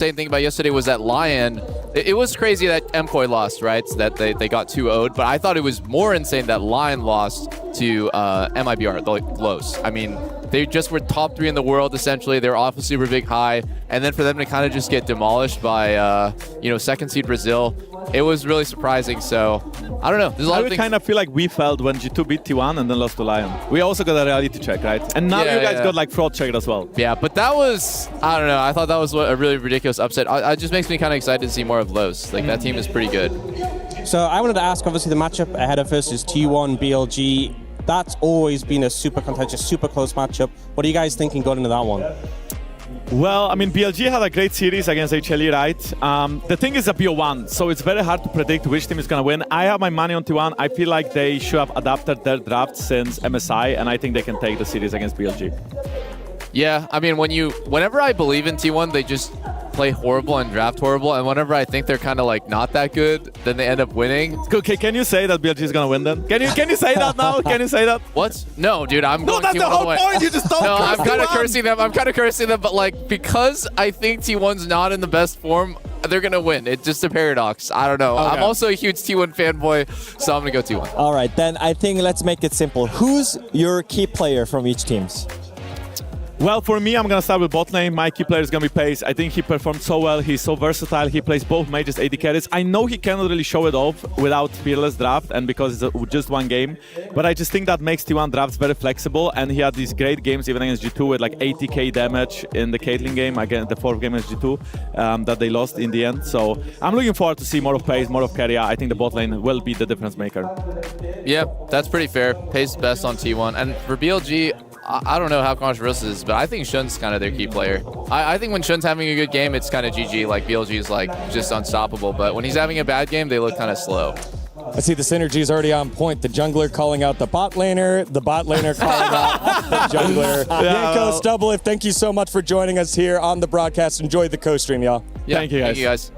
Same thing about yesterday was that Lion. It was crazy that MKOI lost, right? That they got 2-0'd, but I thought it was more insane that Lion lost to MIBR, the Los. I mean, they just were top 3 in the world, essentially. They were off a super big high, and then for them to kind of just get demolished by, second seed Brazil, it was really surprising. So, I don't know. There's a lot of things. I kind of feel like we felt when G2 beat T1 and then lost to Lion. We also got a reality check, right? And now you guys got like fraud checked as well. Yeah, but that was, I don't know. I thought that was a really ridiculous upset. It just makes me kind of excited to see more of Los. Like, that team is pretty good. So I wanted to ask, obviously, the matchup ahead of us is T1, BLG. That's always been a super contentious, super close matchup. What are you guys thinking going into that one? Well, I mean, BLG had a great series against HLE, right? The thing is a BO1, so it's very hard to predict which team is going to win. I have my money on T1. I feel like they should have adapted their draft since MSI, and I think they can take the series against BLG. Yeah, I mean, whenever I believe in T1, they just play horrible and draft horrible, and whenever I think they're kind of like not that good, then they end up winning. Okay, can you say that BLG is gonna win then? Can you say that now? Can you say that? What? No, dude, I'm going that's T1 the whole away. point. You just don't. No, I'm kind of cursing them. But like, because I think T1's not in the best form, they're gonna win. It's just a paradox. I don't know. Okay. I'm also a huge T1 fanboy, so I'm gonna go T1. All right, then I think let's make it simple. Who's your key player from each teams? Well, for me, I'm going to start with bot lane. My key player is going to be Pace. I think he performed so well. He's so versatile. He plays both mages, AD carries. I know he cannot really show it off without Fearless draft and because it's just one game. But I just think that makes T1 drafts very flexible. And he had these great games even against G2 with like 80k damage in the Caitlyn game, again, the 4th game against G2 that they lost in the end. So I'm looking forward to see more of Pace, more of Keria. I think the bot lane will be the difference maker. Yeah, that's pretty fair. Pace is best on T1. And for BLG, I don't know how controversial this is, but I think Shun's kind of their key player. I think when Shun's having a good game, it's kind of GG. Like, BLG is like just unstoppable. But when he's having a bad game, they look kind of slow. I see the synergy is already on point. The jungler calling out the bot laner, the bot laner calling out the jungler. Yanko, Stubble, thank you so much for joining us here on the broadcast. Enjoy the co-stream, y'all. Yeah, thank you guys.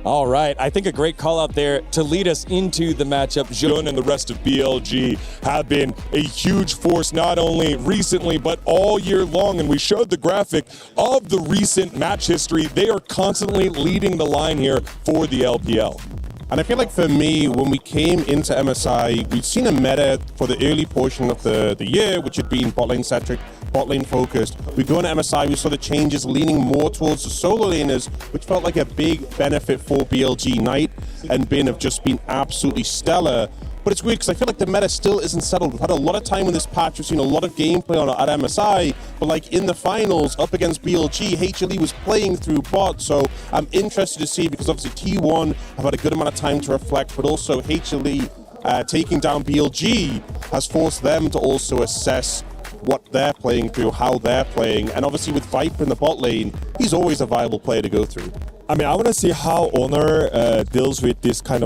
All right, I think a great call out there to lead us into the matchup. Jun and the rest of BLG have been a huge force, not only recently, but all year long. And we showed the graphic of the recent match history. They are constantly leading the line here for the LPL. And I feel like for me, when we came into MSI, we'd seen a meta for the early portion of the year, which had been bot lane centric, bot lane focused. We go into MSI, we saw the changes leaning more towards the solo laners, which felt like a big benefit for BLG. Knight and Bin have just been absolutely stellar. But it's weird because I feel like the meta still isn't settled. We've had a lot of time in this patch. We've seen a lot of gameplay on at MSI, but like in the finals up against BLG, HLE was playing through bot. So I'm interested to see, because obviously T1 have had a good amount of time to reflect, but also HLE taking down BLG has forced them to also assess what they're playing through, how they're playing. And obviously with Viper in the bot lane, he's always a viable player to go through. I mean, I want to see how Honor deals with this kind of